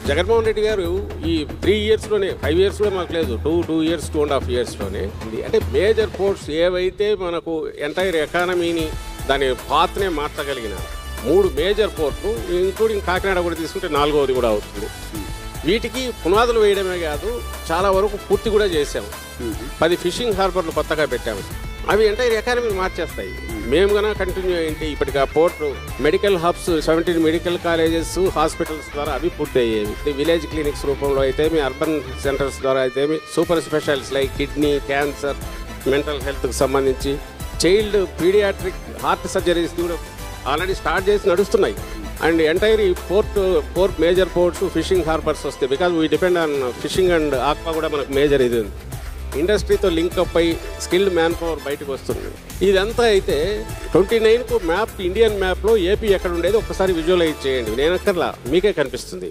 జగన్మోహన్ రెడ్డి గారు ఈ 3 ఇయర్స్లోనే 5 ఇయర్స్ కూడా మాకు లేదు 2 ఇయర్స్ 2.5 ఇయర్స్లోనే అంటే మేజర్ పోర్ట్స్ ఏవైతే మనకు ఎంటైర్ ఎకానమీని దాని పాత్నే మార్చగలిగిన 3 మేజర్ పోర్ట్లు ఇంక్లూడింగ్ కాకినాడ కూడా తీసుకుంటే 4వది కూడా అవుతుంది. వీటికి పునాదులు వేయడమే కాదు చాలా వరకు పూర్తి కూడా చేసాము. 10 ఫిషింగ్ హార్బర్లు కొత్తగా పెట్టాము. అవి ఎంటైర్ ఎకానమీని మార్చేస్తాయి. మేము కన్నా కంటిన్యూ అయింటే ఇప్పటికి ఆ port medical hubs 17 medical colleges hospitals ద్వారా అవి పూర్తి అయ్యేవి. విలేజ్ క్లినిక్స్ రూపంలో అయితే అర్బన్ సెంటర్స్ ద్వారా అయితే super specialities like kidney, cancer, mental హెల్త్కి సంబంధించి చైల్డ్ పీడియాట్రిక్ హార్ట్ సర్జరీస్ కూడా ఆల్రెడీ స్టార్ట్ చేసి నడుస్తున్నాయి. అండ్ ఎంటైర్ ఈ four major ports fishing harbours వస్తాయి. Because we depend on fishing and aqua కూడా మనకు మేజర్ ఇది ఉంది. ఇండస్ట్రీతో లింక్అప్ అయి స్కిల్డ్ మ్యాన్ పవర్ బయటకు వస్తుంది. ఇదంతా అయితే 29కు మ్యాప్ ఇండియన్ మ్యాప్లో ఏపీ ఎక్కడ ఉండేది ఒక్కసారి విజువలైజ్ చేయండి. నేను అక్కర్లా మీకే కనిపిస్తుంది.